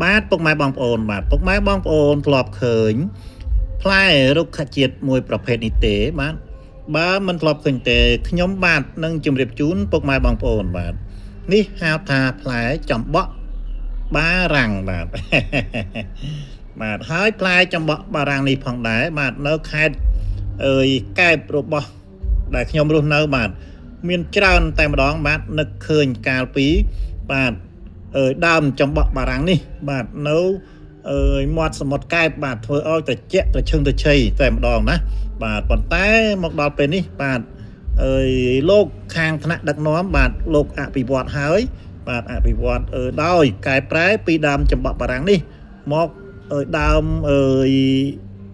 បាទពុកម៉ែបងប្អូនបាទពុកម៉ែបងប្អូនធ្លាប់ឃើញផ្លែរុក្ខជាតិមួយប្រភេទនេះទេបាទបើមិនធ្លាប់ឃើញទេខ្ញុំបាទនឹងជម្រាបជូនពុកម៉ែបងប្អូនបាទនេះហៅថាផ្លែចំបក់បារាំងបាទ បាទហើយផ្លែចំបក់បារាំងនេះផងដែរបាទនៅខេត្តកែបរបស់ដែលខ្ញុំរស់នៅបាទមានច្រើនតែម្ដងបាទនឹកឃើញកាលពីបាទដើមចំបក់បារាំងនេះបាទនៅមាត់សមុទ្រកែបបាទធ្វើឲ្យត្រជាក់ត្រឈឹងត្រឈៃតែម្ដងណាបាទប៉ុន្តែមកដល់ពេលនេះបាទលោកខាងថ្នាក់ដឹកនាំបាទលោកអភិវឌ្ឍហើយបាទអភិវឌ្ឍដោយកែប្រែពីដើមចំបក់បារាំងនេះមកដើម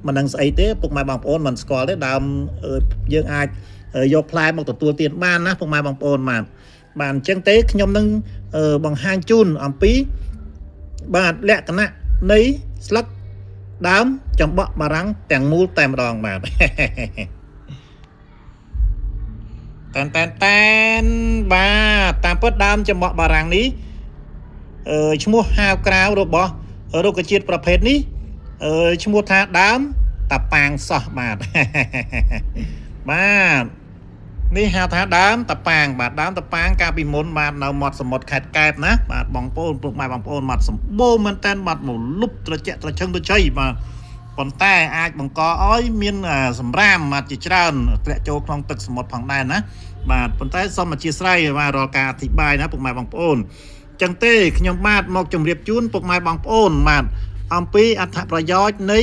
មិនដឹងស្អីទេពុកម៉ែបងប្អូនមិនស្គាល់ទេដើមយើងអាចយកផ្លែមកទទួលទានបានណាពុកម៉ែបងប្អូនបាទអញ្ចឹងទេខ្ញុំនឹងបង្ហាញជូនអំពីបាទលក្ខណៈនៃស្លឹកដើមចំបក់បារាំងទាំងមូលតែម្ដងបាទ តែនបាទតាមពិតដើមចំបក់បារាំងនេះឈ្មោះហៅក្រៅរបស់រុក្ខជាតិប្រភេទនេះឈ្មោះថាដើមតាប៉ាងសោះបាទ បាទនេះហៅថាដើមតាប៉ាងបាទដើមតាប៉ាងកាលពីមុនបាទនៅមាត់សមុទ្រខេត្តកែបណាបាទបងប្អូនពុកម៉ែបងប្អូនមាត់សម្បូរមែនតើបាត់មកលុបត្រជាក់ត្រឈឹងត្រឈៃបាទប៉ុន្តែអាចបង្កឲ្យមានសម្រាមបាទជាច្រើនធ្លាក់ចូលក្នុងទឹកសមុទ្រផងដែរណាបាទប៉ុន្តែសូមអធិស្ឋានបាទរាល់ការអធិប្បាយណាពុកម៉ែបងប្អូនចឹងទេខ្ញុំបាទមកជម្រាបជូនពុកម៉ែបងប្អូនបាទអំពីអត្ថប្រយោជន៍នៃ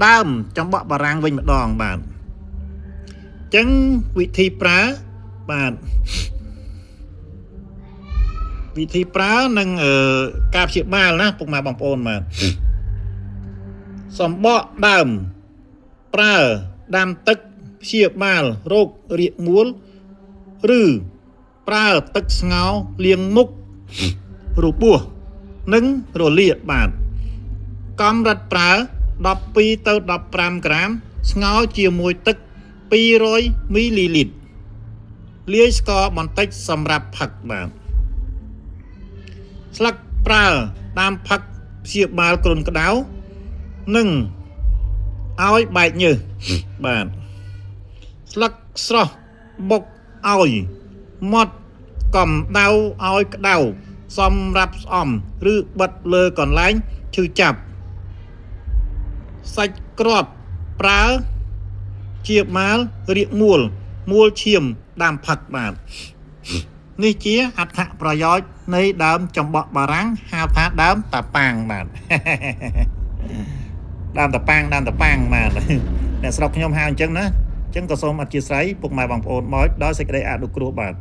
ដើមចំបក់បារាំងវិញម្ដងបាទចឹងវិធីប្រើបាទវិធីប្រើនិងការព្យាបាលណាពុកម៉ែបងប្អូនបាទសំបកដើមប្រើដាំទឹកព្យាបាលរោគរាគមួលឬប្រើទឹកស្ងោរលាងមុខរបួសនិងរលាកបាទកម្រិតប្រើ12ទៅ15ក្រាមស្ងោរជាមួយទឹក200មីលីលីត្រលាយស្ករបន្តិចសម្រាប់ផឹកបាទស្លឹកប្រើតាមផឹកព្យាបាលគ្រុនក្តៅនិងឲ្យបែកញើសបាទស្លឹកស្រស់បុកឲ្យម៉ត់កំដៅឲ្យក្តៅសម្រាប់ស្អំឬបិទលើកន្លែងឈឺចាប់សាច់គ្រាប់ប្រើជាបាលរាគមួលឈាមដាំផឹកបាទនេះជាអត្ថប្រយោជន៍នៃដើមចំបក់បារាំងហៅថាដើមតាប៉ាងបាទ ដើមតាប៉ាងបាទអ្នកស្រុកខ្ញុំហៅអញ្ចឹងណាអញ្ចឹងក៏សូមអធិស្ឋានពុកម៉ែបងប្អូនមកដោយសេចក្តីអនុគ្រោះបាទ